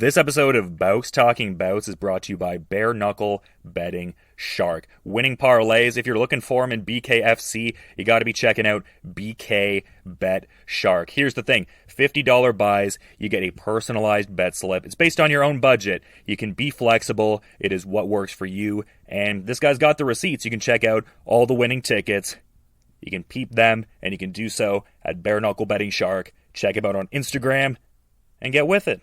This episode of Bouts Talking Bouts is brought to you by Bare Knuckle Betting Shark. Winning parlays, if you're looking for them in BKFC, you got to be checking out BK Bet Shark. Here's the thing, $50 buys, you get a personalized bet slip. It's based on your own budget. You can be flexible. It is what works for you. And this guy's got the receipts. You can check out all the winning tickets. You can peep them, and you can do so at Bare Knuckle Betting Shark. Check him out on Instagram and get with it.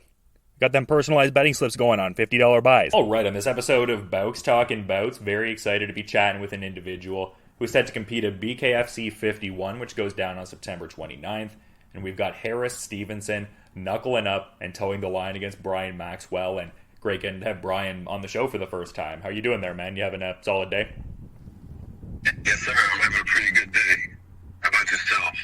Got them personalized betting slips going on, $50 buys. All right, on this episode of Bouts Talking Bouts, very excited to be chatting with an individual who's set to compete at BKFC 51, which goes down on September 29th. And we've got Harris Stephenson knuckling up and towing the line against Brian Maxwell. And great getting to have Brian on the show for the first time. How you doing there, man? You having a solid day? Yes, sir. I'm having a pretty good day. How about yourself?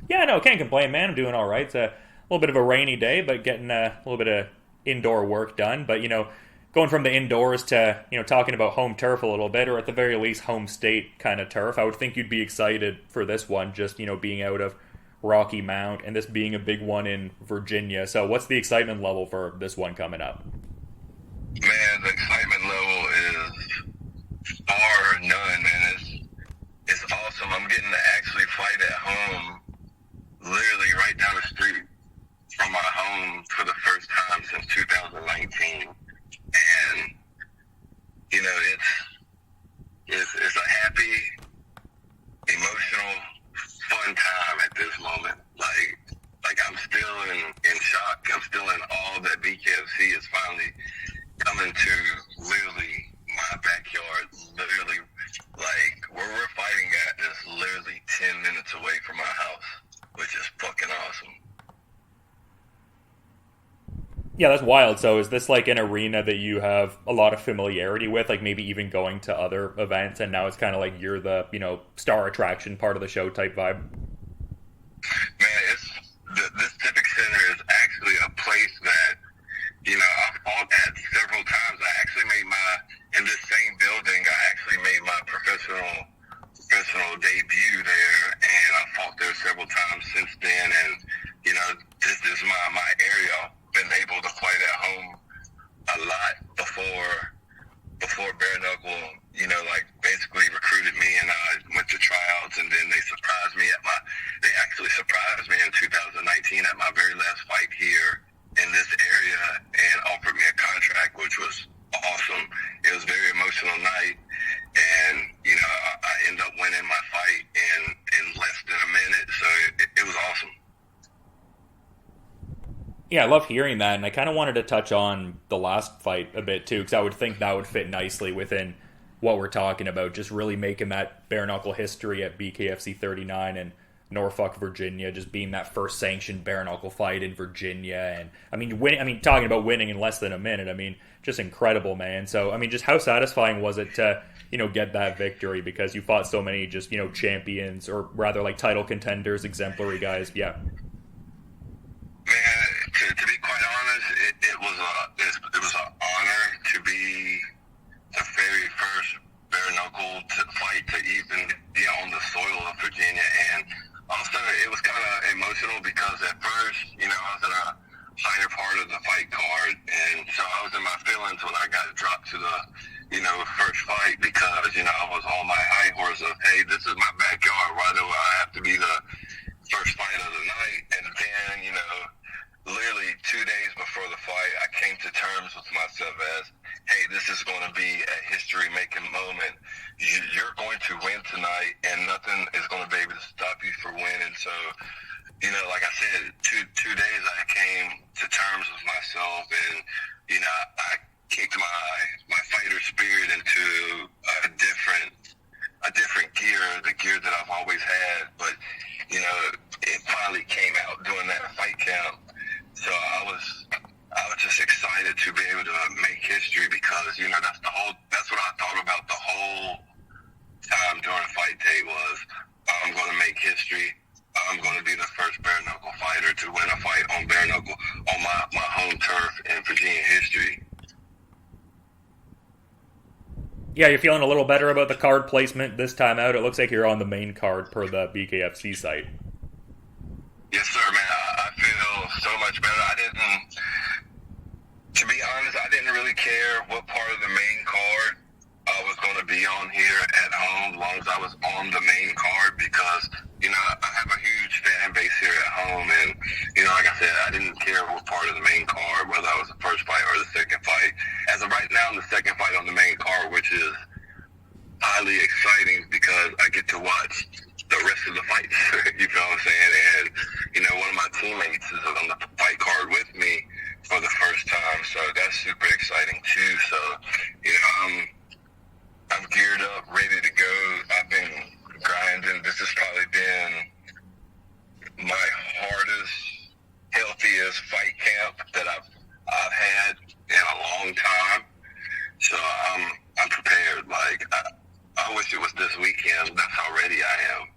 Yeah, no, can't complain, man. I'm doing all right. It's a little bit of a rainy day, but getting a little bit of indoor work done. But, you know, going from the indoors to, you know, talking about home turf a little bit, or at the very least home state kind of turf, I would think you'd be excited for this one, just, you know, being out of Rocky Mount and this being a big one in Virginia. So what's the excitement level for this one coming up? Man, the excitement level is far none, man. It's awesome. I'm getting to actually fight at home, literally right down the street from my home for the first time since 2019. And, you know, it's a happy, emotional, fun time at this moment. Like I'm still in shock. I'm still in awe that BKFC is finally coming to literally my backyard. Literally, like, where we're fighting at is literally 10 minutes away from my house, which is fucking awesome. Yeah, that's wild. So is this like an arena that you have a lot of familiarity with, like maybe even going to other events, and now it's kind of like you're the, you know, star attraction part of the show type vibe? Man, this Civic Center is actually a place that, you know, I've fought at several times. I actually made in this same building, I actually made my professional debut there, and I fought there several times since then. And, you know, this is my area. Been able to fight at home a lot before Bare Knuckle, you know, like basically recruited me, and I went to tryouts, and then they actually surprised me in 2019 at my very last fight here in this area and offered me a contract, which was awesome. It was a very emotional night, and, you know, I ended up winning my fight in less than a minute, so it was awesome. Yeah, I love hearing that, and I kind of wanted to touch on the last fight a bit too, because I would think that would fit nicely within what we're talking about, just really making that bare knuckle history at BKFC 39 in Norfolk, Virginia, just being that first sanctioned bare knuckle fight in Virginia, and talking about winning in less than a minute, I mean, just incredible, man. So, I mean, just how satisfying was it to, you know, get that victory, because you fought so many just, you know, champions, or rather like title contenders, exemplary guys, yeah. Man, to be quite honest, it was an honor to be the very first bare knuckle to fight to even be on the soil of Virginia, and also it was kind of emotional because at first, you know, I was in a higher part of the fight card, and so I was in my feelings when I got dropped to the, you know, first fight, because, you know, I was on my high horse of, hey, this is my backyard, why do I have to be the first fight of the night? And then, you know, literally 2 days before the fight, I came to terms with myself as, hey, this is going to be a history-making moment. You're going to win tonight, and nothing is going to be able to stop you from winning. So, you know, like I said, two days I came to terms with myself, and, you know, I kicked my fighter spirit into a different gear, the gear that I've always had. But, you know, it finally came out during that fight camp. So I was just excited to be able to make history, because, you know, that's what I thought about the whole time during fight day was, I'm going to make history. I'm going to be the first bare knuckle fighter to win a fight on bare knuckle on my home turf in Virginia history. Yeah, you're feeling a little better about the card placement this time out. It looks like you're on the main card per the BKFC site. Yes, sir, man. I feel so much better. I didn't was on the main card because, you know, I have a huge fan base here at home, and, you know, like I said, I didn't care what part of the main card, whether I was the first fight or the second fight. As of right now, I'm the second fight on the main card, which is highly exciting because I get to watch the rest of the fights. You feel what I'm saying? And, you know, one of my teammates is on the fight card with me for the first time, so that's super exciting too. So, you know, I'm geared up, ready to go. I've been grinding. This has probably been my hardest, healthiest fight camp that I've had in a long time. So I'm prepared. Like, I wish it was this weekend. That's how ready I am.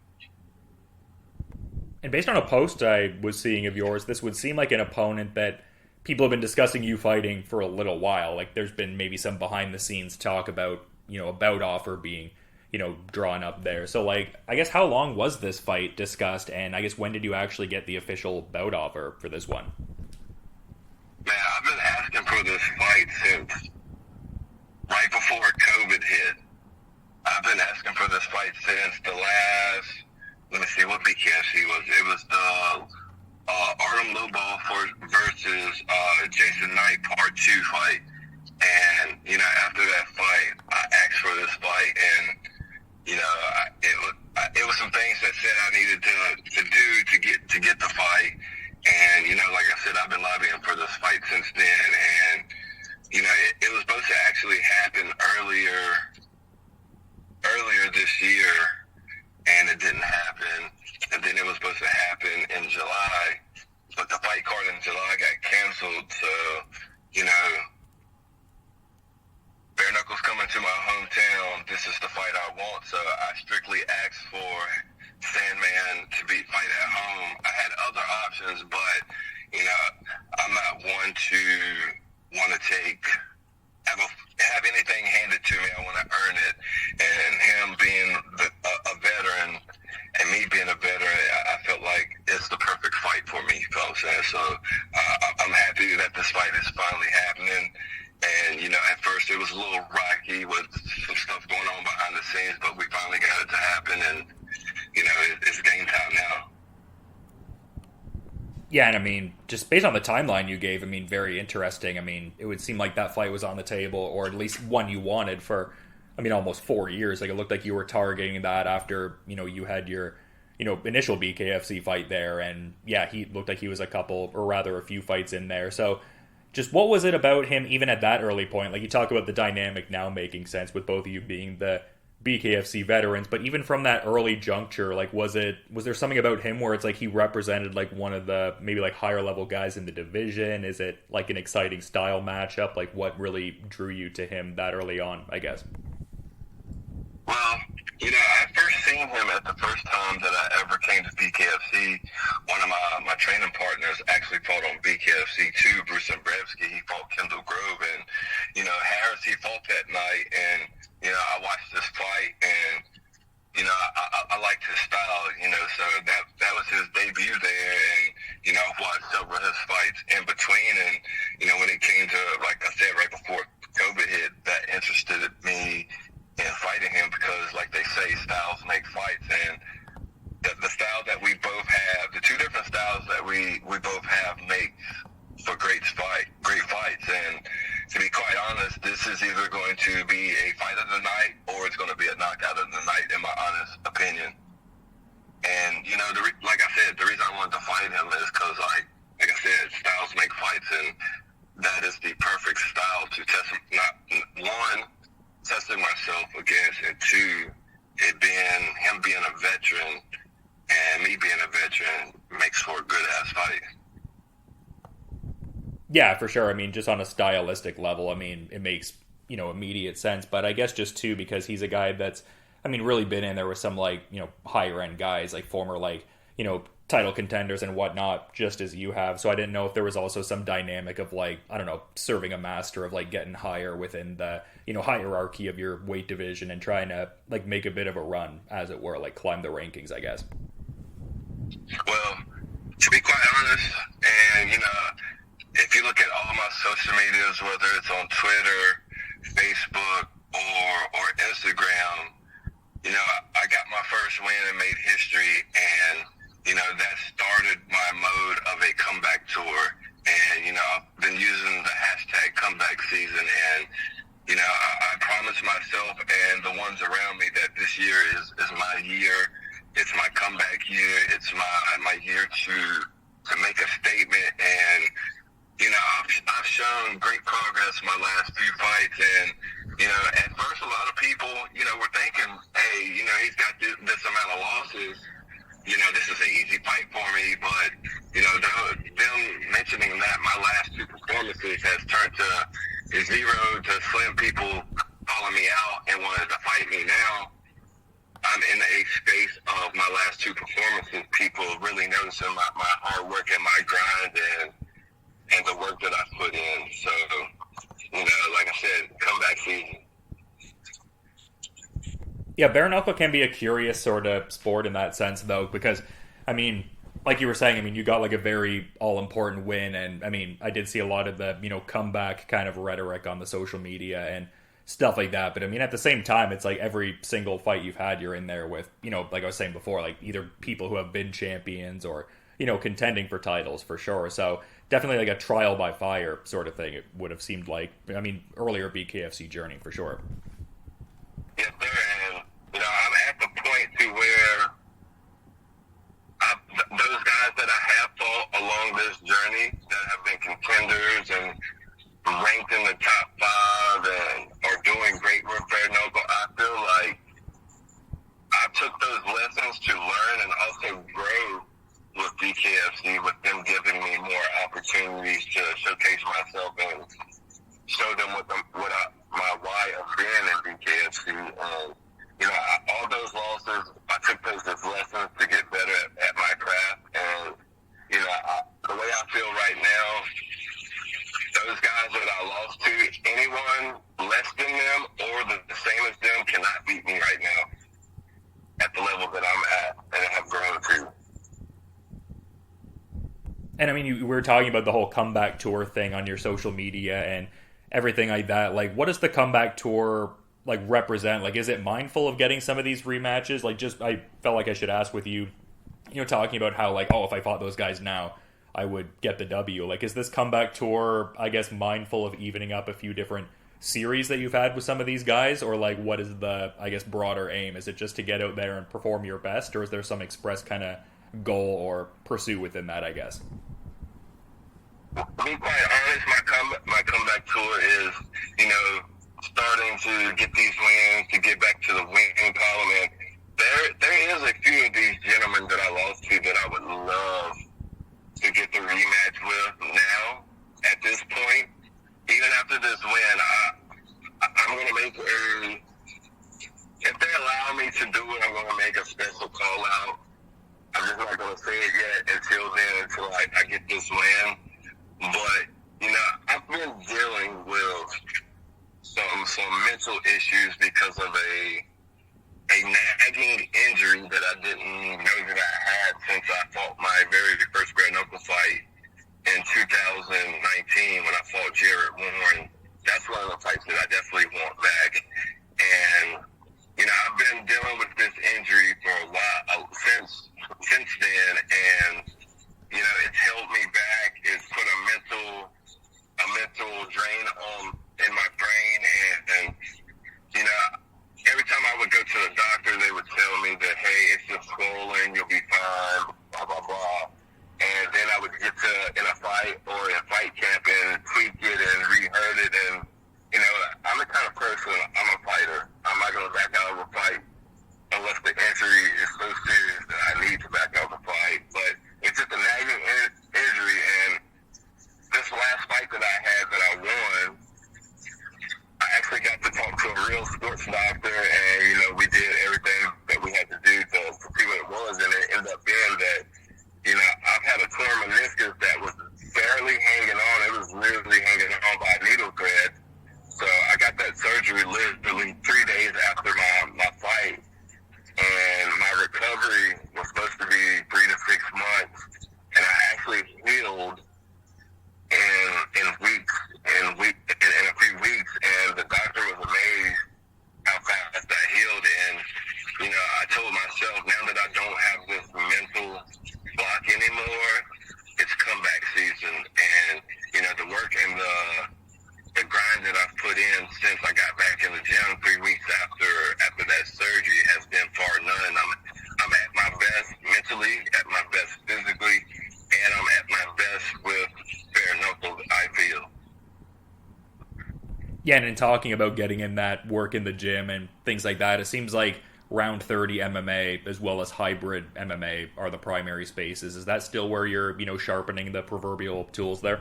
And based on a post I was seeing of yours, this would seem like an opponent that people have been discussing you fighting for a little while. Like, there's been maybe some behind-the-scenes talk about, you know, a bout offer being, you know, drawn up there. So, like, I guess how long was this fight discussed, and I guess when did you actually get the official bout offer for this one? Man, I've been asking for this fight since right before COVID hit. I've been asking for this fight since the last, let me see, what BKFC was. It was the Artem Lobov versus Jason Knight Part 2 fight. And, you know, after that fight, I asked for this fight, and, you know, it was some things that said I needed to do to get the fight. And, you know, like I said, I've been lobbying for this fight since then. And, you know, it was supposed to actually happen earlier this year, and it didn't happen. And then it was supposed to happen in July, but the fight card in July got canceled. So, you know, Bare Knuckles coming to my hometown. This is the fight I want. So I strictly asked for Sandman to fight at home. I had other options, but, you know, I'm not one to want to have anything handed to me. I want to earn it. And him being a veteran and me being a veteran, I felt like it's the perfect fight for me. You know what I'm saying? So I'm happy that this fight is finally happening. And, you know, at first it was a little rocky with some stuff going on behind the scenes, but we finally got it to happen, and, you know, it's game time now. Yeah, and I mean, just based on the timeline you gave, I mean, very interesting. I mean, it would seem like that fight was on the table, or at least one you wanted for, I mean, almost 4 years. Like, it looked like you were targeting that after, you know, you had your, you know, initial BKFC fight there, and yeah, he looked like he was a few fights in there. So, just what was it about him, even at that early point? Like, you talk about the dynamic now making sense with both of you being the BKFC veterans, but even from that early juncture, like, was there something about him where it's like he represented like one of the maybe like higher level guys in the division? Is it like an exciting style matchup? Like, what really drew you to him that early on, I guess? Well, you know, I first seen him at the first time that I ever came to BKFC. One of my training partners actually fought on BKFC too, Bruce Zembrowski. He fought Kendall Grove, and, you know, Harris, he fought that night, and, you know, I watched this fight, and, you know, I liked his style, you know, so that was his debut there, and, you know, I've watched several of his fights in between, and, you know, when it came to, like I said, right before COVID hit, that interested me in fighting him because, like they say, styles make fights, and the style that we both have, the two different styles that we both have makes for great fights, and to be quite honest, this is either going to be a fight of the night or it's going to be a knockout of the night, in my honest opinion. And, you know, like I said, the reason I wanted to fight him is because, like I said, styles make fights, and that is the perfect style to test, testing myself against, and two, him being a veteran and me being a veteran makes for a good ass fight. Yeah, for sure. I mean, just on a stylistic level, I mean, it makes, you know, immediate sense. But I guess just too, because he's a guy that's, I mean, really been in there with some, like, you know, higher end guys, like former, like, you know, title contenders and whatnot, just as you have. So I didn't know if there was also some dynamic of, like, I don't know, serving a master, of like getting higher within the, you know, hierarchy of your weight division and trying to like make a bit of a run, as it were, like climb the rankings, I guess. Well, to be quite honest, and, you know, if you look at all my social medias, whether it's on Twitter, Facebook, or Instagram, I got my first win and made history, and, that started my mode of a comeback tour. And, I've been using the hashtag comeback season, and, I promised myself and the ones around me that this year is my year. It's my comeback year. It's my year to make a statement. And, I've shown great progress in my last few fights. And, at first a lot of people, were thinking, hey, he's got this amount of losses. This is an easy fight for me. But, them mentioning that my last two performances has turned to zero to slim people calling me out and wanted to fight me now. I'm in a space of my last two performances, people really noticing my hard work and my grind and the work that I put in. So, like I said, comeback season. Yeah, bare knuckle can be a curious sort of sport in that sense, though, because, like you were saying, you got like a very all-important win, and I did see a lot of the, comeback kind of rhetoric on the social media and stuff like that. But at the same time, it's like every single fight you've had, you're in there with, like I was saying before, like either people who have been champions or, contending for titles for sure. So definitely like a trial by fire sort of thing, it would have seemed like. Earlier BKFC journey for sure. Yes, sir. And, I'm at the point to where those guys that I have fought along this journey that have been contenders and ranked in the top 5 and are doing great with bare knuckle, I feel like I took those lessons to learn and also grow with BKFC, with them giving me more opportunities to showcase myself and show them my why of being in BKFC. And, all those losses, I took those as lessons to get better at my craft. And, the way I feel right now, those guys that I lost to, anyone less than them or the same as them cannot beat me right now at the level that I'm at and have grown to. And we were talking about the whole comeback tour thing on your social media and everything like that. Like, what does the comeback tour like represent? Like, is it mindful of getting some of these rematches? Like, I felt like I should ask with you, talking about how like, if I fought those guys now, I would get the W. Like, is this comeback tour, I guess, mindful of evening up a few different series that you've had with some of these guys? Or like, what is the, I guess, broader aim? Is it just to get out there and perform your best? Or is there some express kind of goal or pursuit within that, I guess? To be quite honest, my comeback tour is, starting to get these wins, to get back to the winning column. And there is a few of these gentlemen that I lost to that I would love to get the rematch with now. At this point, even after this win, I'm going to make if they allow me to do it, I'm going to make a special call out. I'm just not going to say it yet until I get this win. But, I've been dealing with some mental issues because of a nagging injury that I didn't know that I had since I fought my very first bare knuckle fight in 2019 when I fought Jarrett Warren. That's one of the fights that I definitely want back. And, I've been dealing with this injury for a while since then, and it's held me back. It's put a mental drain in my brain, and every time I would go to the doctor, they would tell me that, hey, it's just swollen, you'll be fine, blah blah blah. And then I would get in a fight or a fight camp and tweak it and rehurt it, and I'm the kind of person, I'm a fighter. I'm not going to back out of a fight unless the injury is so serious that I need to back out of the fight. But it's just a nagging injury, and this last fight that I had that I won, Yeah, and in talking about getting in that work in the gym and things like that, it seems like round 30 MMA as well as hybrid MMA are the primary spaces. Is that still where you're, sharpening the proverbial tools there?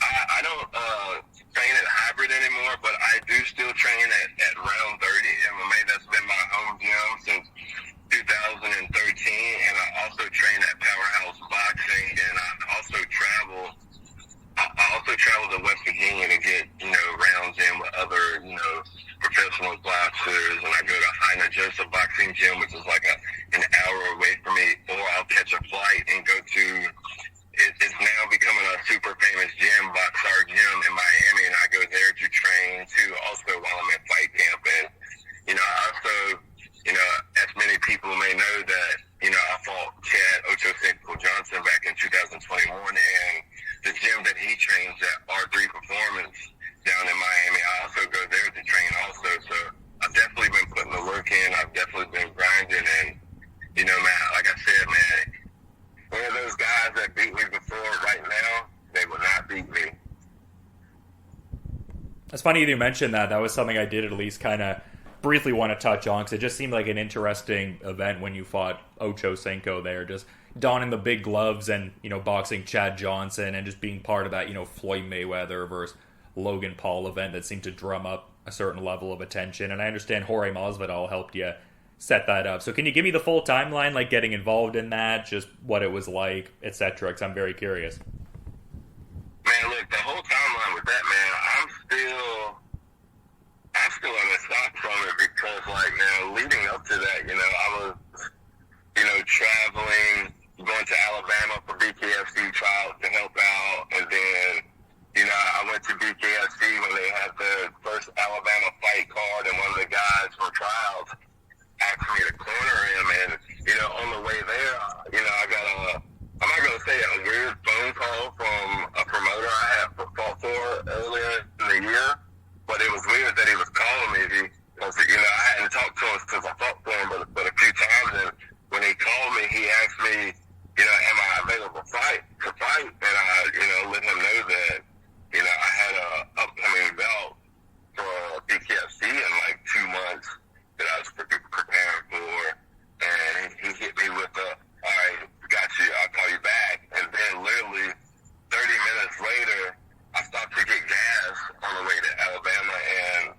I don't train at hybrid anymore, but I do still train at round 30 MMA. That's been my home gym since 2013, and I also train at Powerhouse Boxing, and I also travel to West Virginia to get, rounds in with other, professional boxers, and I go to Heiner Joseph Boxing Gym, which is like an hour away from me, or I'll catch a flight and go to, it's now becoming a super famous gym, Boxar Gym in Miami, and I go there to train too, also while I'm in fight camp. And, I also, as many people may know that, I fought Chad Ochocinco Johnson back in 2021, and the gym that he trains at, R3 Performance, down in Miami, I also go there to train also. So I've definitely been putting the work in. I've definitely been grinding, and, man, like I said, man, one of those guys that beat me before right now, they will not beat me. It's funny you mentioned that. That was something I did at least kind of briefly want to touch on, because it just seemed like an interesting event when you fought Ochocinco there, just donning the big gloves and, boxing Chad Johnson and just being part of that, Floyd Mayweather versus Logan Paul event that seemed to drum up a certain level of attention. And I understand Jorge Masvidal helped you set that up. So can you give me the full timeline, like getting involved in that, just what it was like, etc.? Because I'm very curious. Man, look, the whole timeline with that, man, I'm still in the shock from it, because, like, now, leading up to that, I was, traveling, going to Alabama for BKFC trials to help out, and then, I went to BKFC when they had the first Alabama fight card, and one of the guys for trials asked me to corner him, and, on the way there, I got I'm not going to say a weird phone call from a promoter I had fought for earlier in the year, but it was weird that he was calling me, because, I hadn't talked to him since I fought for him but a few times, and when he called me, he asked me, am I available to fight? And I, let him know that, I had a upcoming bout for BKFC in like 2 months that I was preparing for, and he hit me with all right, got you, I'll call you back. And then literally 30 minutes later, I stopped to get gas on the way to Alabama, and,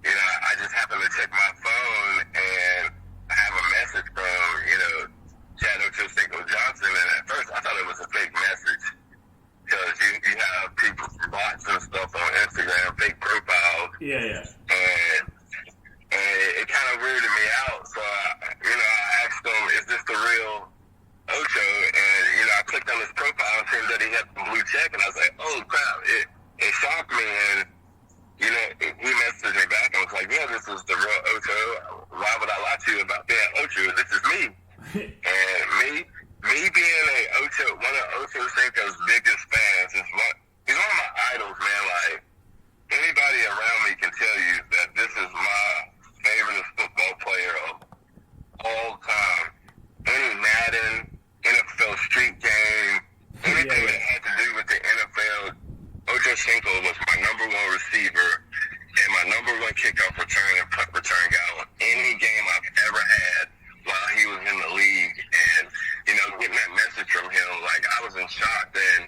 I just happened to check my phone, and I have a message from, Chad Ochocinco Johnson, and at first I thought it was a fake message, because you have people, bots and stuff on Instagram, fake profiles. Yeah. And it kind of weirded me out, so, I asked him, is this the real Ocho? And, I clicked on his profile and seen that he had the blue check, and I was like, oh, crap, it shocked me, and, he messaged me back and was like, yeah, this is the real Ocho. Why would I lie to you about that? Ocho, this is me. And me being one of Ochocinco's biggest fans, he's one of my idols, man. Like, anybody around me can tell you that this is my favorite football player of all time. Any Madden, NFL Street Game, anything that had to do with the NFL, Ochocinco was my number one receiver and my number one kickoff return and punt return guy on any game I've ever had while he was in the league. And, getting that message from him, like, I was in shock. And,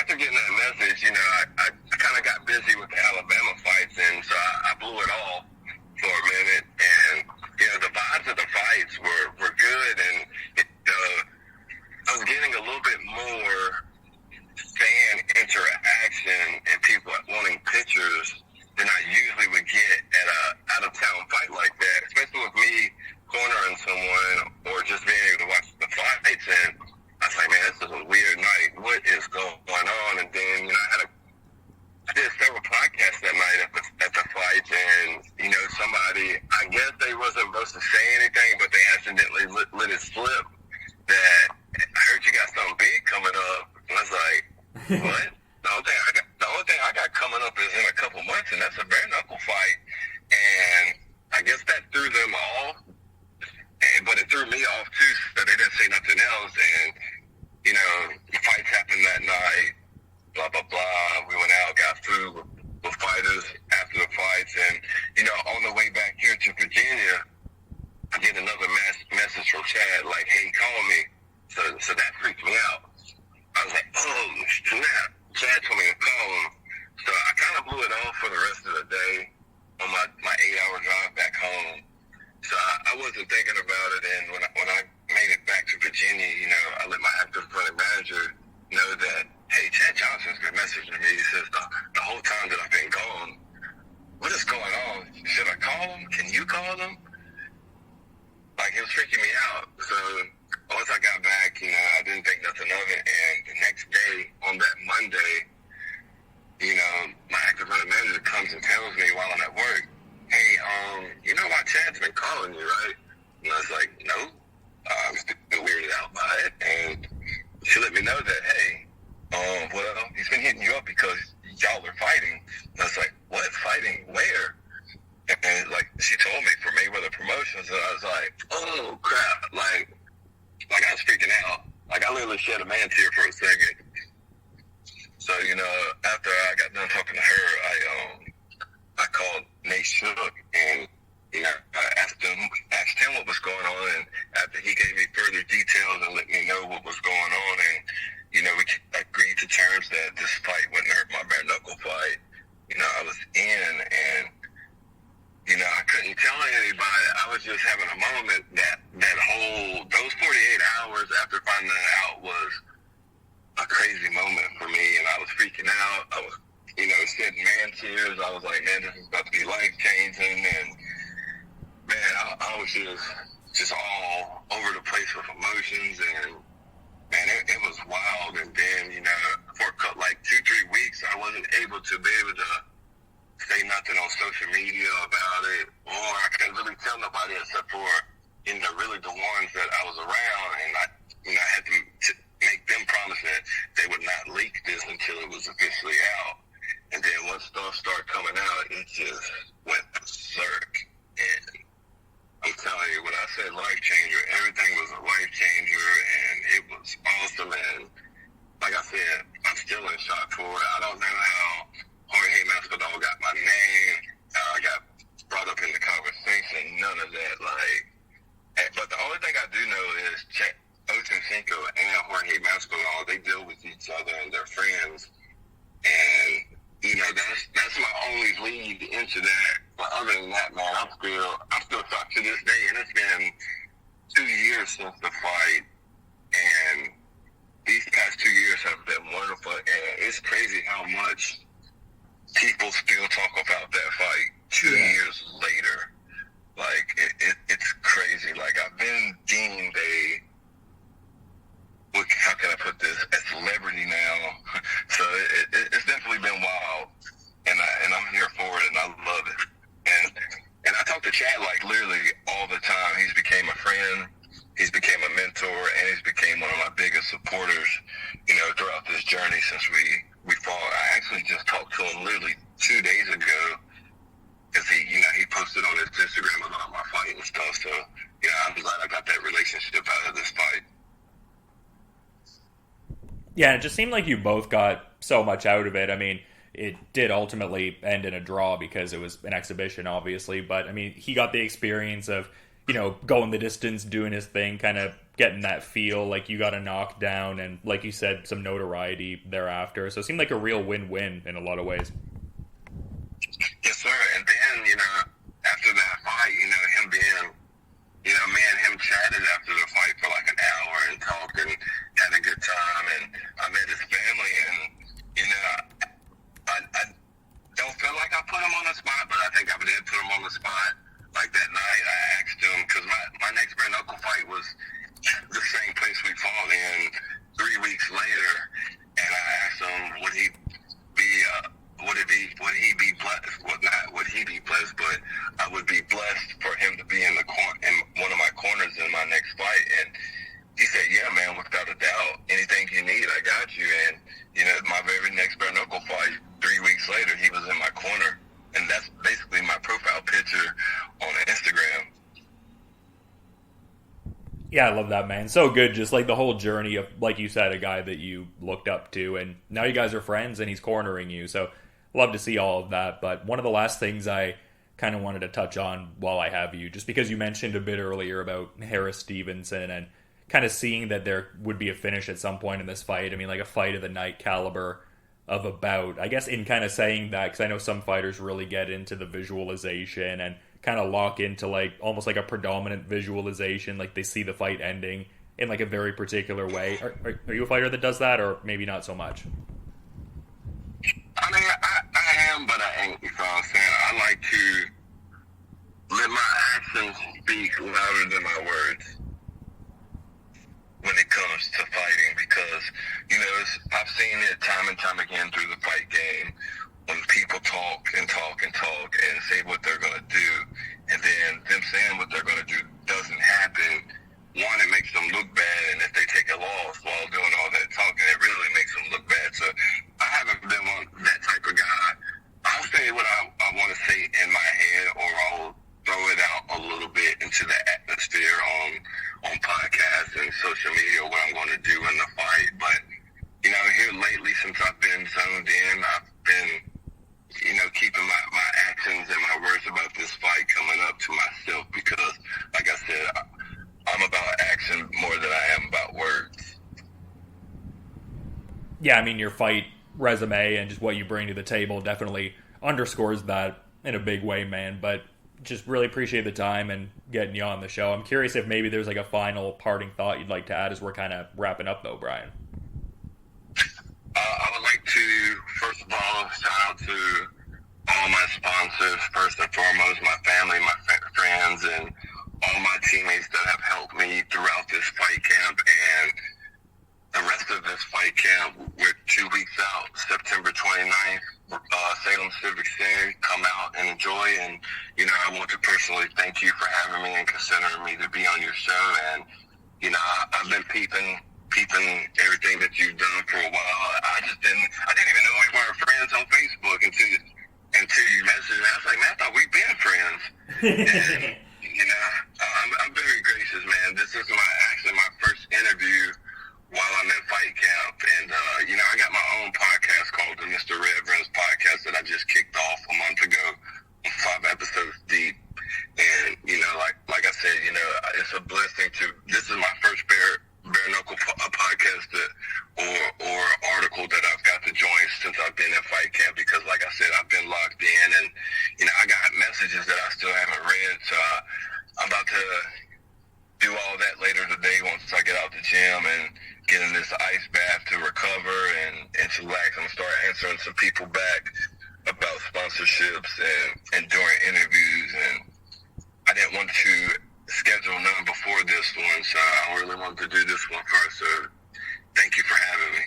after getting that message, I kind of got busy with the Alabama fights, and so I blew it all for a minute. And, the vibes of the fights were good, and I was getting a little bit more fan interaction and people wanting pictures than I usually would get at a out-of-town fight like that, especially with me cornering someone or just being able to watch the fights. And I was like, man, this is a weird night. What is going on? And then, I had a says, the whole time that I've been gone, what is going on? Should I call him? Can you call him? Like, it was freaking me out. So once I got back, I didn't think nothing of it. And the next day, on that Monday, my active running manager comes and tells me while I'm at work, hey, why Chad's been calling you, right? And I was like, no. I was still weirded out by it. And she let me know that, hey, well, he's been hitting you up because y'all are fighting. And I was like, what? Fighting? Where? And she told me for Mayweather Promotions, and I was like, oh crap! Like I was freaking out. Like I literally shed a man tear for a second. So after I got done talking to her, I called Nate Shook, and I asked him what was going on, and after he gave me further details and let me know what was going on, and we agreed to terms that this fight wouldn't hurt my bare knuckle fight. I was in, and I couldn't tell anybody. I was just having a moment those 48 hours after finding that out was a crazy moment for me, and I was freaking out. I was, shedding man tears. I was like, man, this is about to be life changing, and man, I was just all over the place with emotions, and man, it was wild. And then, for 2-3 weeks, I wasn't able to say nothing on social media about it, or I couldn't really tell nobody except for, really the ones that I was around, and I had to make them promise that they would not leak this until it was officially out. And then once stuff started coming out, it just went berserk. And I'm telling you, when I said life changer, everything was a life changer, and it was awesome. And like I said, I'm still in shock for it. I don't know how Jorge Masvidal got my name. I got brought up in the conversation. None of that. But the only thing I do know is Ochocinco and Jorge Masvidal, they deal with each other and they're friends. And that's my only lead into that. But other than that, man, I'm still shocked to this day. And it's been 2 years since the fight, and these past 2 years have been wonderful. And it's crazy how much people still talk about that fight 2 years later. It's crazy. I've been deemed how can I put this, a celebrity now. So it's definitely been wild, and I'm here for it, and I love it. And I talk to Chad literally all the time. He's became a friend, he's became a mentor, and he's became one of my biggest supporters, throughout this journey since we fought. I actually just talked to him literally 2 days ago, because he posted on his Instagram about my fight and stuff. So I'm glad I got that relationship out of this fight. Yeah, it just seemed like you both got so much out of it. I mean, it did ultimately end in a draw because it was an exhibition, obviously. But, I mean, he got the experience of, going the distance, doing his thing, kind of getting that feel like you got a knockdown and, like you said, some notoriety thereafter. So it seemed like a real win-win in a lot of ways. Yes, sir. And then, after that fight, him being, me and him chatted after the fight for an hour and talked and had a good time. And I met his family, and, I don't feel like I put him on the spot, but I think I did put him on the spot. That night, I asked him, because my next bare knuckle fight was the same place we fought in 3 weeks later, and I asked him, would he be blessed? Well, not would he be blessed, but I would be blessed for him to be in one of my corners in my next fight. And he said, yeah, man, without a doubt, anything you need, I got you. And my very next bare knuckle fight, 3 weeks later, he was in my corner, and that's basically my profile picture on Instagram. Yeah, I love that, man. So good, just the whole journey of, like you said, a guy that you looked up to, and now you guys are friends, and he's cornering you. So love to see all of that. But one of the last things I kind of wanted to touch on while I have you, just because you mentioned a bit earlier about Harris Stephenson and kind of seeing that there would be a finish at some point in this fight. I mean, a fight of the night caliber of a bout. I guess in kind of saying that, because I know some fighters really get into the visualization and kind of lock into almost a predominant visualization, they see the fight ending in a very particular way. Are you a fighter that does that, or maybe not so much? I mean, yeah, I mean, your fight resume and just what you bring to the table definitely underscores that in a big way, man. But just really appreciate the time and getting you on the show. I'm curious if maybe there's like a final parting thought you'd like to add as we're kind of wrapping up, though, Brian. I would like to, first of all, shout out to all my sponsors, first and foremost, my family, my friends, and all my teammates that have helped me throughout this fight camp. And the rest of this fight camp, we're 2 weeks out, September 29th, Salem Civic Center. Come out and enjoy. And, I want to personally thank you for having me and considering me to be on your show. And, I've been peeping everything that you've done for a while. I didn't even know we weren't friends on Facebook until you messaged me. I was like, man, I thought we'd been friends. And, I'm very gracious, man. This is actually my first interview while I'm in fight camp. And, I got my own podcast called the Mr. Red Rims Podcast that I just kicked off a month ago. I'm 5 episodes deep. And, like I said, it's a blessing this is my first bare knuckle podcast or article that I've got to join since I've been in fight camp, because like I said, I've been locked in, and I got messages that I still haven't read, so I'm about to do all that later today once I get out the gym and get in this ice bath to recover and to relax. I'm gonna start answering some people back about sponsorships and during interviews, and I didn't want to schedule none before this one, so I really wanted to do this one first, so thank you for having me.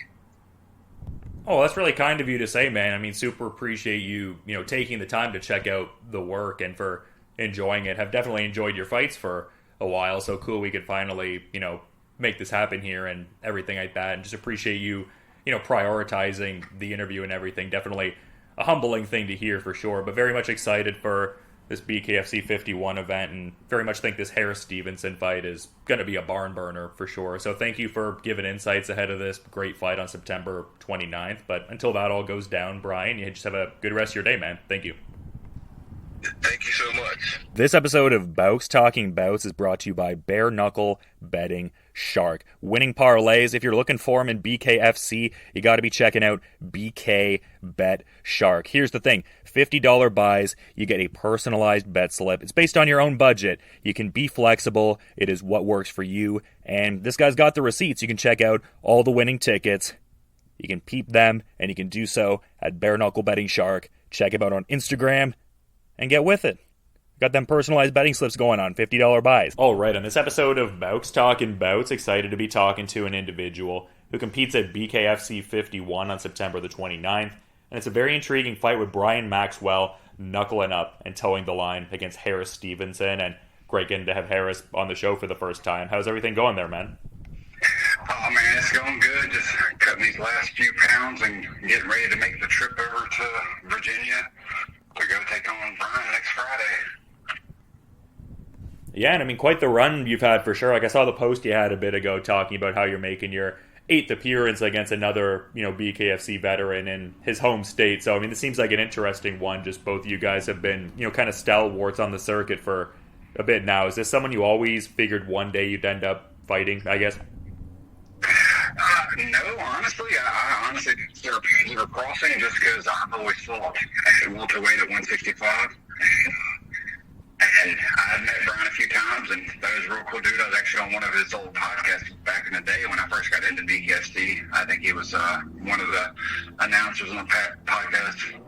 Oh, that's really kind of you to say, man. I mean, super appreciate you, taking the time to check out the work and for enjoying it. Have definitely enjoyed your fights for a while, so cool we could finally, make this happen here and everything like that, and just appreciate you, prioritizing the interview and everything. Definitely a humbling thing to hear for sure, but very much excited for this BKFC 51 event, and very much think this Harris-Stephenson fight is going to be a barn burner for sure. So thank you for giving insights ahead of this great fight on September 29th. But until that all goes down, Brian, you just have a good rest of your day, man. Thank you. Thank you so much. This episode of Bouts Talking Bouts is brought to you by Bare Knuckle Betting Shark. Winning parlays, if you're looking for them in BKFC, you got to be checking out BK Bet Shark. Here's the thing, $50 buys, you get a personalized bet slip. It's based on your own budget. You can be flexible. It is what works for you. And this guy's got the receipts. You can check out all the winning tickets. You can peep them, and you can do so at Bare Knuckle Betting Shark. Check him out on Instagram and get with it. Got them personalized betting slips going on, $50 buys. All right, on this episode of Bouts Talking Bouts, excited to be talking to an individual who competes at BKFC 51 on September the 29th. And it's a very intriguing fight with Brian Maxwell knuckling up and towing the line against Harris-Stephenson. And great getting to have Harris on the show for the first time. How's everything going there, man? Oh, man, it's going good. Just cutting these last few pounds and getting ready to make the trip over to Virginia to go take on Brian next Friday. Yeah, and I mean, quite the run you've had for sure. Like, I saw the post you had a bit ago talking about how you're making your 8th appearance against another, BKFC veteran in his home state. So, I mean, this seems like an interesting one. Just both of you guys have been, kind of stalwarts on the circuit for a bit now. Is this someone you always figured one day you'd end up fighting, I guess? No, honestly, I honestly consider pains are crossing just because I've always fought at welterweight at 165. And I've met Brian a few times, and that was a real cool dude. I was actually on one of his old podcasts back in the day when I first got into BKFC. I think he was one of the announcers on the podcast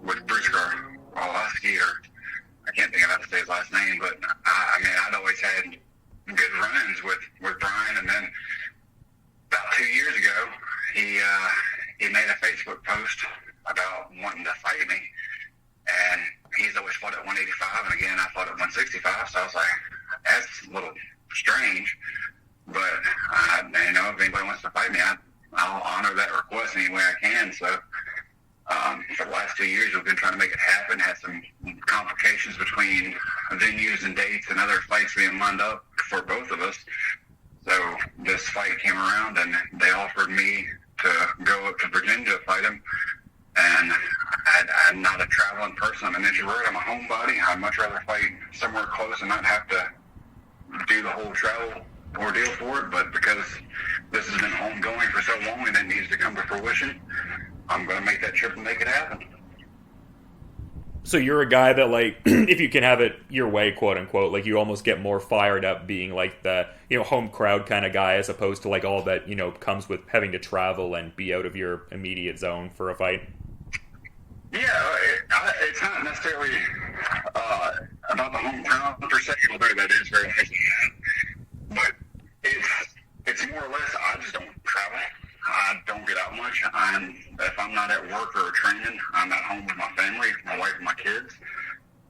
with Bruce Garlowski, or I can't think of how to say his last name, but I mean, I'd always had good run-ins with Brian, and then about 2 years ago, he made a Facebook post about wanting to fight me, and he's always fought at 185, and again, I fought at 165, so I was like, that's a little strange, but, if anybody wants to fight me, I'll honor that request any way I can. So for the last 2 years, we've been trying to make it happen, had some complications between venues and dates and other fights being lined up for both of us. So this fight came around, and they offered me to go up to Virginia to fight him. And I'm not a traveling person. I'm an introvert. I'm a homebody. I'd much rather fight somewhere close and not have to do the whole travel ordeal for it. But because this has been ongoing for so long and it needs to come to fruition, I'm going to make that trip and make it happen. So you're a guy that, like, if you can have it your way, quote unquote, like, you almost get more fired up being like the, home crowd kind of guy, as opposed to like all that, comes with having to travel and be out of your immediate zone for a fight. Yeah, it's not necessarily about the home crowd per se, although that is very nice, but it's more or less, I just don't travel. I don't get out much. If I'm not at work or training, I'm at home with my family, my wife and my kids.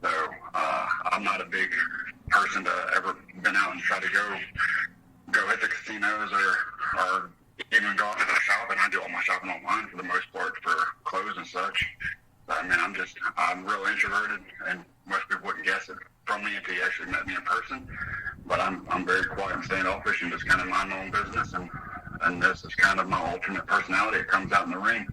So I'm not a big person to ever been out and try to go hit the casinos or even go out to the shop. And I do all my shopping online for the most part for clothes and such. So, I mean, I'm real introverted, and most people wouldn't guess it from me until you actually met me in person. But I'm very quiet and standoffish and just kind of mind my own business, and this is kind of my alternate personality. It comes out in the ring.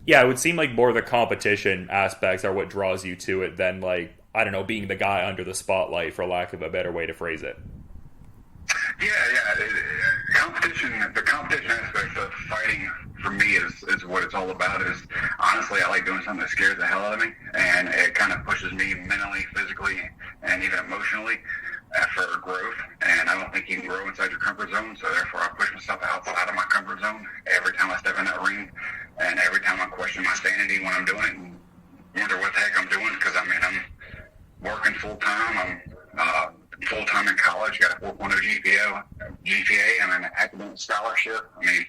Yeah, it would seem like more the competition aspects are what draws you to it than, like, I don't know, being the guy under the spotlight, for lack of a better way to phrase it. Yeah. The competition aspect of fighting for me is what it's all about. Is honestly, I like doing something that scares the hell out of me, and it kind of pushes me mentally, physically, and even emotionally for growth. And I don't think you can grow inside your comfort zone, so therefore I push myself outside of my comfort zone every time I step in that ring, and every time I question my sanity when I'm doing it and wonder what the heck I'm doing, because I mean, I'm working full time. I'm full time in college, got a 4.0 GPA, and an academic scholarship. I mean,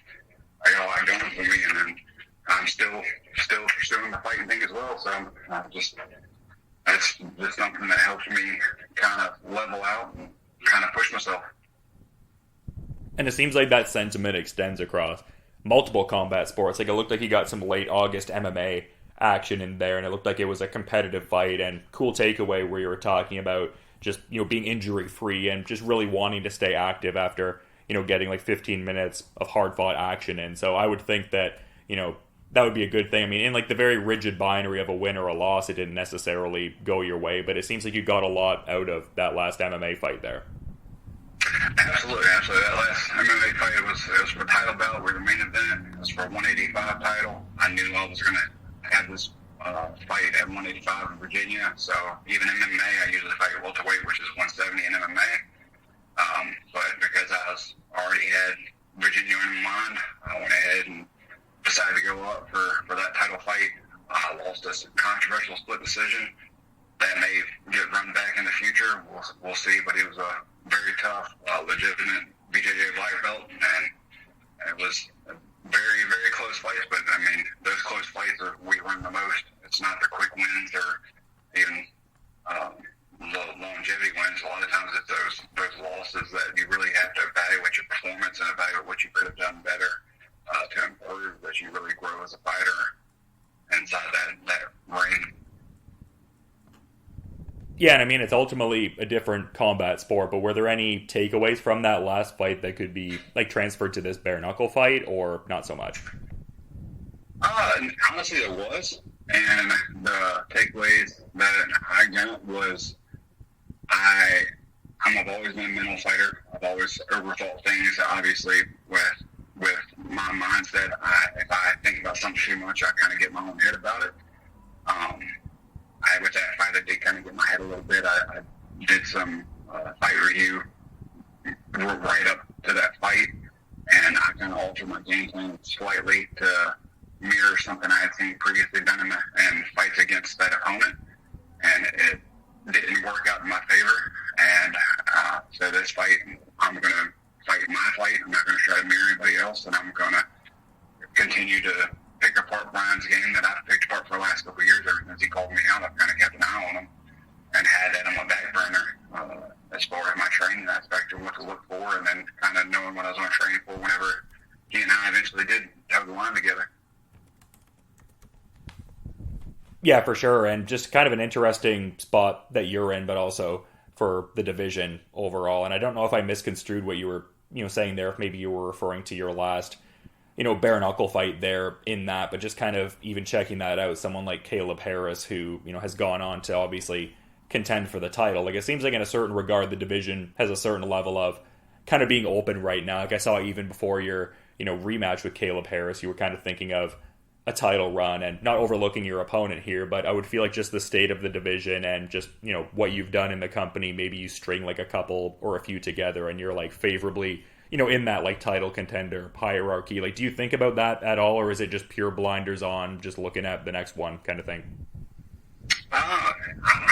I got a lot going for me, and then I'm still pursuing the fighting thing as well. So that's just something that helps me kind of level out and kind of push myself. And it seems like that sentiment extends across multiple combat sports. Like, it looked like you got some late August MMA action in there, and it looked like it was a competitive fight. And cool takeaway where you were talking about just, being injury free and just really wanting to stay active after, getting like 15 minutes of hard fought action in. So I would think that, that would be a good thing. I mean, in like the very rigid binary of a win or a loss, it didn't necessarily go your way, but it seems like you got a lot out of that last MMA fight there. Absolutely. That last MMA fight, it was for a title belt. We were the main event. It was for a 185 title. I knew I was going to have this fight at 185 in Virginia. So even in MMA, I usually fight at welterweight, which is 170 in MMA. But because I already had Virginia in mind, I went ahead and decided to go up for that title fight. I lost a controversial split decision. That may get run back in the future. We'll see. But it was a very tough, legitimate BJJ black belt, and it was a very, very close fights. But I mean, those close fights are we win the most. It's not the quick wins or even longevity wins. A lot of times it's those losses that you really have to evaluate your performance and evaluate what you could have done better to improve, that you really grow as a fighter inside that ring. Yeah, and I mean, it's ultimately a different combat sport, but were there any takeaways from that last fight that could be like transferred to this bare knuckle fight, or not so much? Honestly, there was. And the takeaways that I got was I've always been a mental fighter. I've always overthought things. Obviously, with my mindset, if I think about something too much, I kind of get my own head about it. With that fight, I did kind of get my head a little bit. I did some fight review right up to that fight, and I kind of altered my game plan slightly to mirror something I had seen previously done in fights against that opponent, and it didn't work out in my favor. And so this fight, I'm going to fight my fight. I'm not going to try to mirror anybody else, and I'm going to continue to pick apart Brian's game that I've picked apart for the last couple of years. Ever since he called me out, I've kind of kept an eye on him and had that on my back burner as far as my training aspect and what to look for, and then kind of knowing what I was going to train for whenever he and I eventually did toe the line together. Yeah, for sure, and just kind of an interesting spot that you're in, but also for the division overall. And I don't know if I misconstrued what you were, saying there, if maybe you were referring to your last, bare knuckle fight there in that, but just kind of even checking that out, someone like Caleb Harris, who, has gone on to obviously contend for the title. Like, it seems like in a certain regard, the division has a certain level of kind of being open right now. Like I saw even before your, rematch with Caleb Harris, you were kind of thinking of a title run, and not overlooking your opponent here, but I would feel like just the state of the division and just, what you've done in the company, maybe you string like a couple or a few together and you're like favorably, in that like title contender hierarchy. Like, do you think about that at all, or is it just pure blinders on, just looking at the next one kind of thing?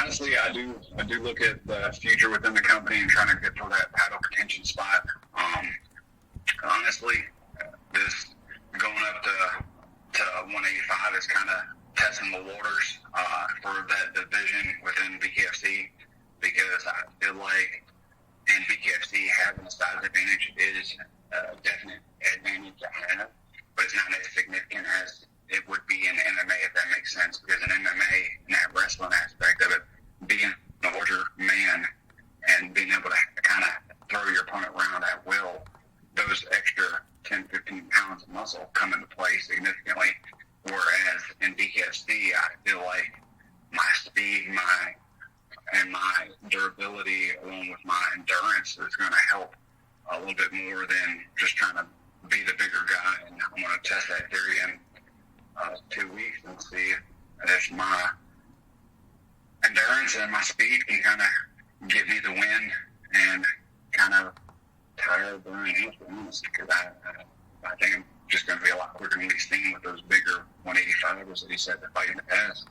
Honestly, I do look at the future within the company and trying to get for that title contention spot. Honestly, this going up to 185 is kind of testing the waters for that division within BKFC, because I feel like in BKFC having a size advantage is a definite advantage to have, but it's not as significant as it would be in MMA, if that makes sense, because in MMA, in that wrestling aspect of it, being a larger man and being able to kind of throw your opponent around at will, those extra 10, 15 pounds of muscle come into play significantly. Whereas in BKFC, I feel like my speed, my durability, along with my endurance, is going to help a little bit more than just trying to be the bigger guy. And I'm going to test that theory in 2 weeks and see if my endurance and my speed can kind of give me the win and kind of tire Brian out, because I think I'm just going to be a lot quicker than we've seen with those bigger 185ers that he said to fight in the past.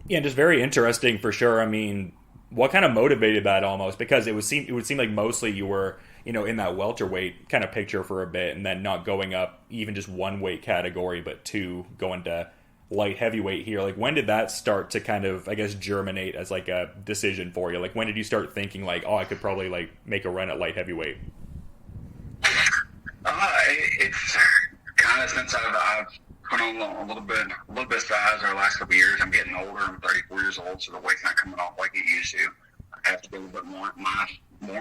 Yeah, just very interesting for sure. I mean, what kind of motivated that almost? Because it would seem like mostly you were, in that welterweight kind of picture for a bit, and then not going up even just one weight category, but two, going to light heavyweight here. Like, when did that start to kind of, I guess, germinate as like a decision for you? Like, when did you start thinking like, oh, I could probably like make a run at light heavyweight? It's kind of since I've put on a little bit of size over the last couple of years. I'm getting older. I'm 34 years old, so the weight's not coming off like it used to. I have to be a little bit more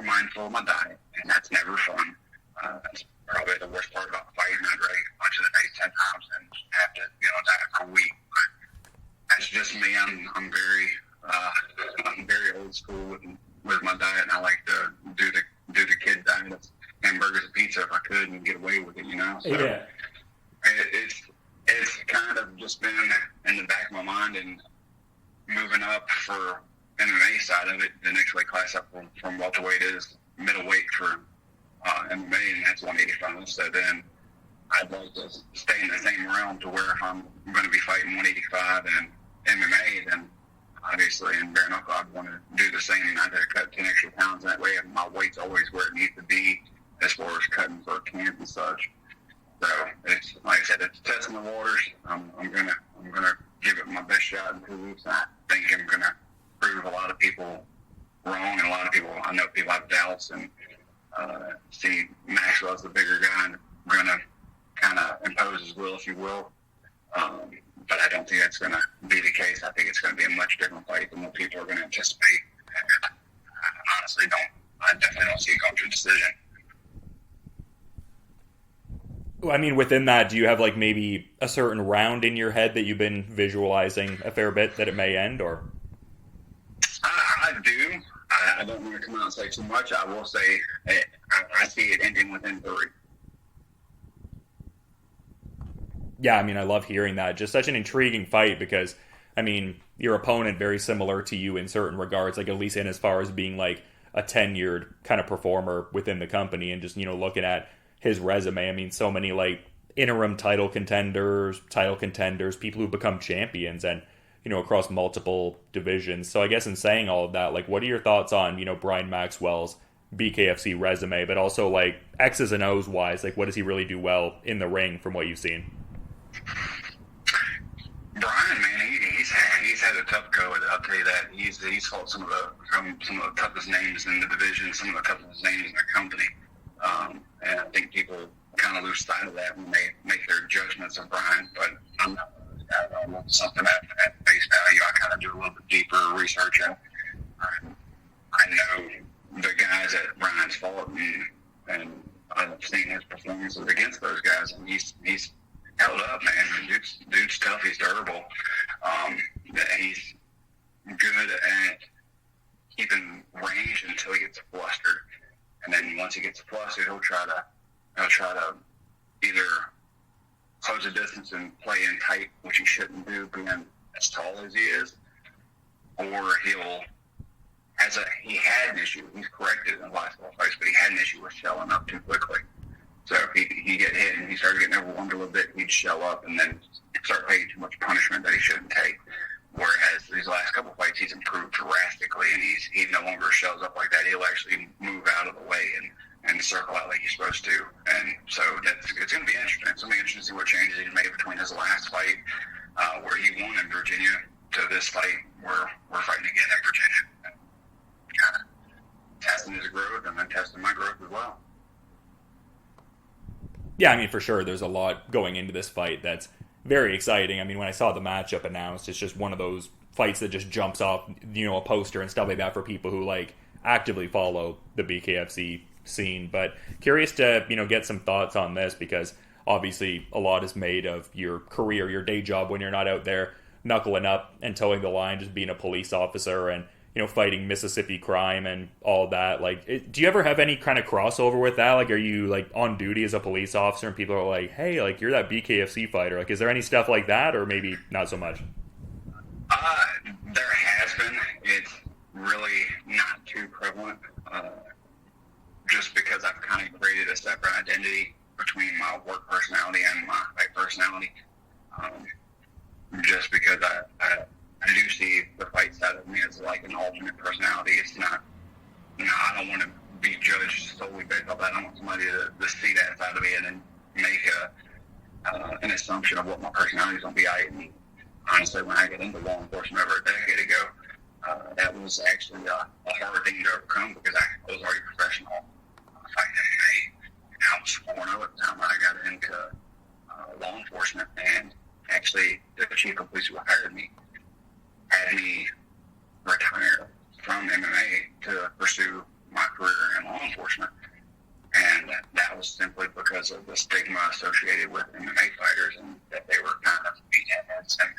mindful of my diet, and that's never fun. That's probably the worst part about fighting. I'd rather eat a bunch of the day 10 times and have to be on diet for a week. But that's just me. I'm very old school with my diet, and I like to do the kid diet. It's hamburgers and pizza if I could and get away with it, So yeah. It's kind of just been in the back of my mind, and moving up for MMA side of it, the next weight class up from welterweight is middleweight for MMA, and that's 185. So then I'd like to stay in the same realm to where if I'm going to be fighting 185 and MMA, then obviously in bare knuckle I'd want to do the same. I'd have to cut 10 extra pounds that way, and my weight's always where it needs to be as far as cutting for camp and such. So it's, like I said, it's testing the waters. I'm gonna give it my best shot in 2 weeks. I think I'm gonna prove a lot of people wrong, and a lot of people, I know people have doubts, and see Maxwell as the bigger guy, and I'm gonna kind of impose his will, if you will. But I don't think that's gonna be the case. I think it's gonna be a much different fight than what people are gonna anticipate. And I definitely don't see it going to a decision. I mean, within that, do you have like maybe a certain round in your head that you've been visualizing a fair bit that it may end, or? I do. I don't want to come out and say too much. I will say I see it ending within 3. Yeah, I mean, I love hearing that. Just such an intriguing fight because, I mean, your opponent very similar to you in certain regards, like at least in as far as being like a tenured kind of performer within the company, and just, looking at his resume, I mean, so many like interim title contenders, people who become champions, and across multiple divisions. So I guess in saying all of that, like, what are your thoughts on Brian Maxwell's BKFC resume, but also like X's and O's wise, like what does he really do well in the ring from what you've seen? Brian, man, he's had a tough go at it. I'll tell you that. He's fought some of the toughest names in the division, some of the toughest names in the company. And I think people kind of lose sight of that when they make their judgments of Brian. But I'm not something at face value. I kind of do a little bit deeper research, and I know the guys that Brian's fought, and I've seen his performances against those guys, and he's held up, man. Dude's tough. He's durable. He's good at keeping range until close the distance and play in tight, which he shouldn't do, being as tall as he is, or he had an issue. He's corrected in the last couple fights, but he had an issue with shelling up too quickly. So if he get hit and he started getting overwhelmed a little bit, he'd shell up and then start paying too much punishment that he shouldn't take. Whereas these last couple fights, he's improved drastically, and he no longer shells up like that. He'll actually move out of the way and circle out like he's supposed to. And so it's going to be interesting. It's going to be interesting to see what changes he made between his last fight, where he won in Virginia, to this fight where we're fighting again in Virginia. And kind of testing his growth and then testing my growth as well. Yeah, I mean, for sure, there's a lot going into this fight that's very exciting. I mean, when I saw the matchup announced, it's just one of those fights that just jumps off, a poster and stuff like that for people who, actively follow the BKFC scene. But curious to, get some thoughts on this, because obviously a lot is made of your career, your day job, when you're not out there knuckling up and towing the line, just being a police officer and, fighting Mississippi crime and all that. Do you ever have any kind of crossover with that? Are you, on duty as a police officer and people are like, hey, you're that BKFC fighter? Is there any stuff like that, or maybe not so much? There has been. It's really not too prevalent, just because I've kind of created a separate identity between my work personality and my fight personality. Just because I do see the fight side of me as an alternate personality. It's not, I don't want to be judged solely based off that. I want somebody to see that side of me and then make an assumption of what my personality is going to be. And honestly, when I got into law enforcement over a decade ago, that was actually a hard thing to overcome, because I was already professional fighting MMA. I was 4-0 at the time I got into law enforcement, and actually the chief of police who hired me had me retire from MMA to pursue my career in law enforcement. And that was simply because of the stigma associated with MMA fighters, and that they were kind of meatheads and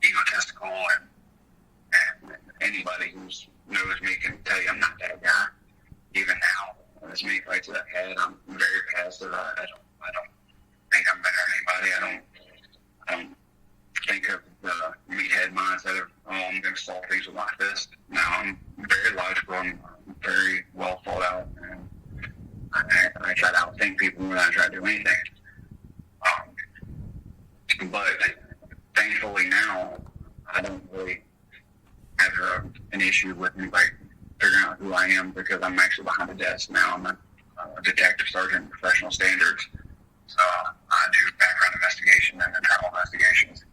egotistical, and anybody who knows me can tell you I'm not that guy. Even now, as many fights that I've had, I'm very passive. I don't think I'm better than anybody. I don't think of the meathead mindset of, I'm going to solve things with my fist. No, I'm very logical. I'm very well thought out, and I try to outthink people when I try to do anything. But thankfully now, I don't really have an issue with anybody figuring out who I am, because I'm actually behind the desk now. I'm a detective sergeant in professional standards. So I do background investigation and internal investigations.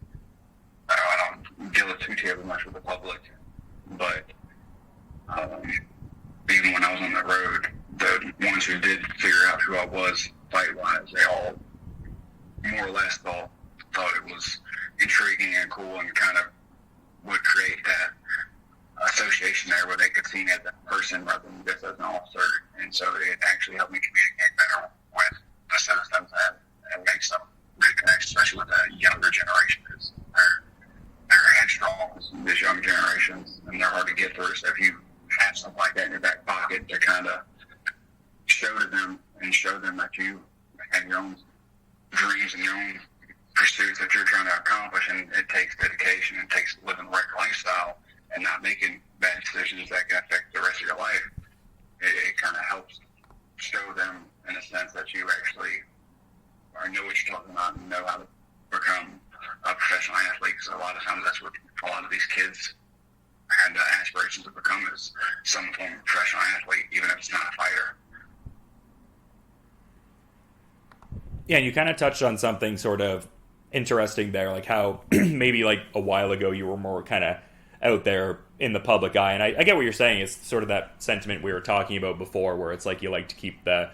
I don't deal too terribly much with the public. But even when I was on the road, the ones who did figure out who I was fight-wise, they all more or less thought it was intriguing and cool, and kind of would create that association there where they could see me as a person rather than just as an officer. And so it actually helped me communicate better with the citizens and make some good connections, especially with the younger generation, because they're headstrong, this young generations, and they're hard to get through. So if you have something like that in your back pocket to kind of show to them and show them that you have your own dreams and your own pursuits that you're trying to accomplish, and it takes dedication, and it takes living the right lifestyle and not making bad decisions that can affect the rest of your life, it kind of helps show them, in a sense, that you actually know what you're talking about and know how to become a professional athlete. So a lot of times that's what a lot of these kids had aspirations to become, is some form of professional athlete, even if it's not a fighter. Yeah, and you kind of touched on something sort of interesting there, like how maybe like a while ago you were more kind of out there in the public eye, and I get what you're saying. It's sort of that sentiment we were talking about before, where it's like you like to keep the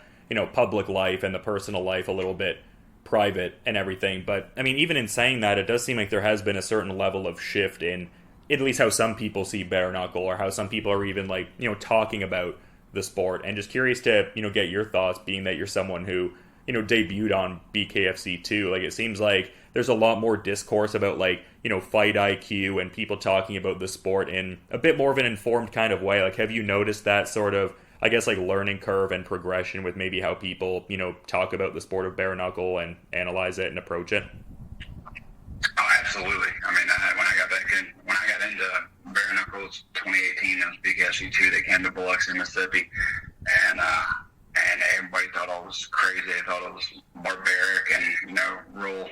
public life and the personal life a little bit private and everything. But I mean, even in saying that, it does seem like there has been a certain level of shift in at least how some people see bare knuckle, or how some people are even like talking about the sport. And just curious to get your thoughts, being that you're someone who debuted on BKFC too. Like, it seems like there's a lot more discourse about like fight IQ and people talking about the sport in a bit more of an informed kind of way. Like, have you noticed that sort of, I guess, like learning curve and progression with maybe how people talk about the sport of bare knuckle and analyze it and approach it? absolutely. I mean, when I got into Bare Knuckles 2018, that was BKFC 2. They came to Biloxi, Mississippi, and everybody thought I was crazy. They thought it was barbaric and real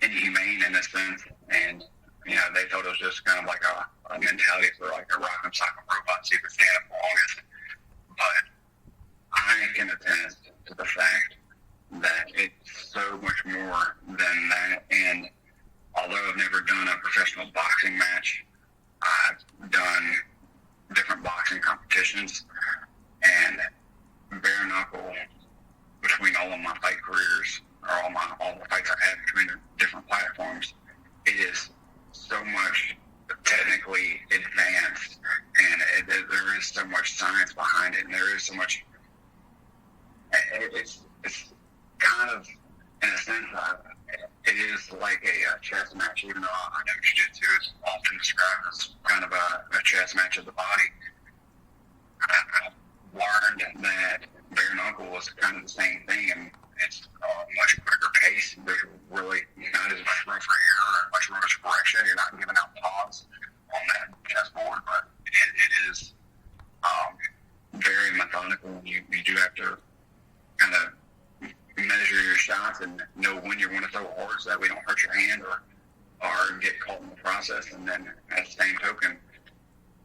inhumane in a sense. And they thought it was just kind of like a mentality for like a rock and sock robot, so you could stand up the longest. But I can attest to the fact that it's so much more than that. And although I've never done a professional boxing match, I've done different boxing competitions, and bare knuckle, between all of my fight careers, or all the fights I've had between the different platforms, it is so much technically advanced, and there is so much science behind it, and there is so much. It's kind of, in a sense, it is like a chess match, even though I know jiu-jitsu is often described as kind of a chess match of the body. I've learned that bare knuckle is kind of the same thing, and it's a much quicker pace. There's really not as much room for error, much room for correction. You're not giving out pawns on that chessboard, but it is very methodical. You do have to kind of measure your shots and know when you're going to throw hard so that we don't hurt your hand or get caught in the process. And then at the same token,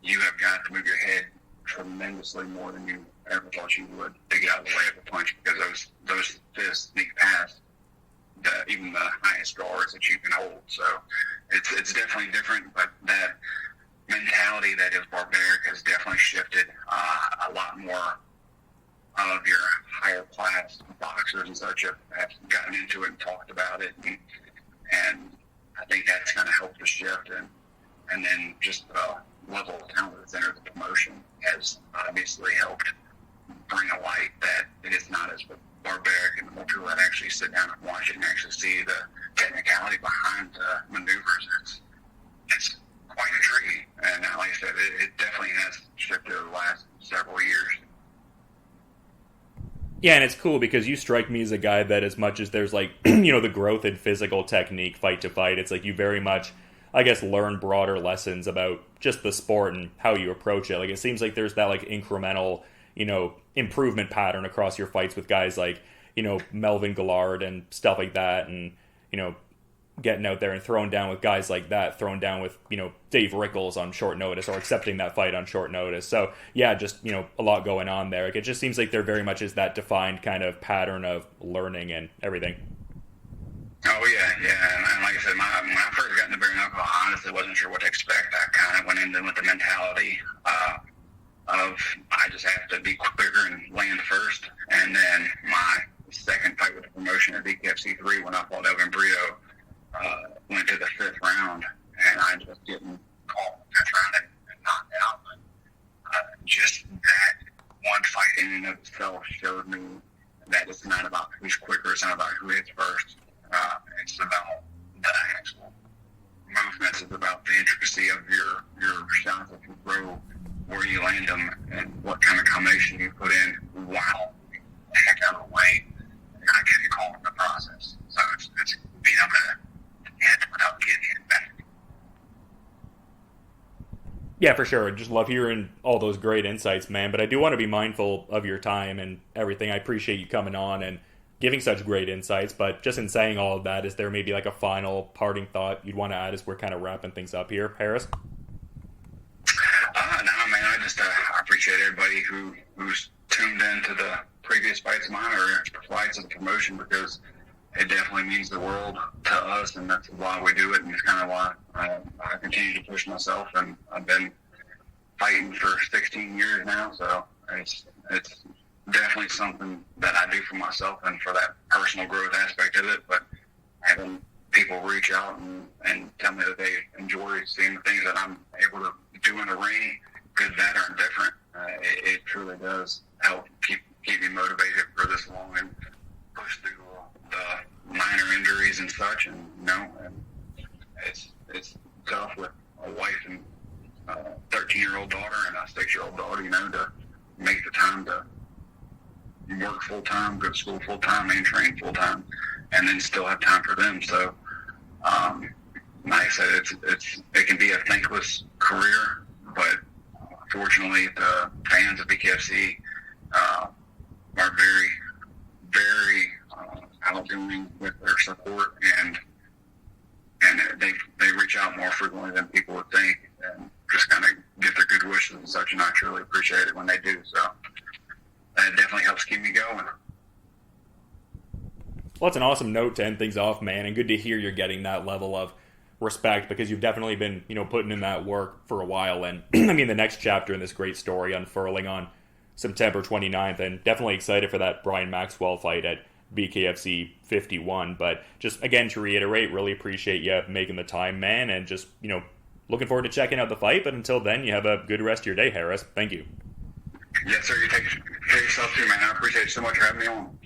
you have got to move your head tremendously more than you ever thought you would to get out of the way of a punch, because those fists sneak past even the highest guards that you can hold. So it's definitely different, but that mentality that is barbaric has definitely shifted. A lot more of your higher class boxers and such have gotten into it and talked about it, and I think that's kind of helped the shift, and then just the level of talent that's entered the promotion has obviously helped bring a light that it is not as barbaric, and the more people that actually sit down and watch it and actually see the technicality behind the maneuvers, it's quite intriguing. And like I said, it definitely has shifted over the last several years. Yeah, and it's cool because you strike me as a guy that, as much as there's like, the growth in physical technique fight to fight, it's like you very much, I guess, learn broader lessons about just the sport and how you approach it. Like, it seems like there's that like incremental, improvement pattern across your fights with guys like, Melvin Gillard and stuff like that, and, getting out there and throwing down with guys like that, throwing down with, Dave Rickles on short notice, or accepting that fight on short notice. So, yeah, just, a lot going on there. Like, it just seems like there very much is that defined kind of pattern of learning and everything. Oh, yeah. And like I said, when I first got into bare knuckle, I honestly wasn't sure what to expect. I kind of went in with the mentality of I just have to be quicker and land first. And then my second fight with the promotion at BKFC 3, when I fought Elvin Brito, went to the fifth round, and I just didn't call the fifth round and knocked out. But just that one fight in and of itself showed me that it's not about who's quicker, it's not about who hits first. It's about the actual movements. It's about the intricacy of your shots that you throw, where you land them, and what kind of combination you put in while the heck out of the way and not getting caught in the process. So it's being able to hit without getting hit back. Yeah, for sure. Just love hearing all those great insights, man. But I do want to be mindful of your time and everything. I appreciate you coming on and giving such great insights. But just in saying all of that, is there maybe like a final parting thought you'd want to add as we're kind of wrapping things up here, Harris? No, man. I appreciate everybody who's tuned into the previous fights of mine or fights of the promotion, because it definitely means the world to us, and that's why we do it, and it's kind of why I continue to push myself. And I've been fighting for 16 years now, so it's definitely something that I do for myself and for that personal growth aspect of it. But having people reach out and tell me that they enjoy seeing the things that I'm able to do in the ring, good, bad, or indifferent, it truly does help keep me motivated for this long and push through the minor injuries and such. And and it's tough with a wife and a 13-year-old daughter and a 6-year-old daughter, to make the time to work full-time, go to school full-time, and train full-time, and then still have time for them. So like I said, it can be a thankless career, but fortunately, the fans of BKFC are very, very outgoing with their support, and they reach out more frequently than people would think, and just kind of get their good wishes and such, and I truly appreciate it when they do. So that definitely helps keep me going. Well, it's an awesome note to end things off, man, and good to hear you're getting that level of respect, because you've definitely been, putting in that work for a while. And I mean, the next chapter in this great story unfurling on September 29th, and definitely excited for that Brian Maxwell fight at BKFC 51. But just again, to reiterate, really appreciate you making the time, man, and just, looking forward to checking out the fight. But until then, you have a good rest of your day, Harris. Thank you. Yes, sir. You take care of yourself too, man. I appreciate you so much for having me on.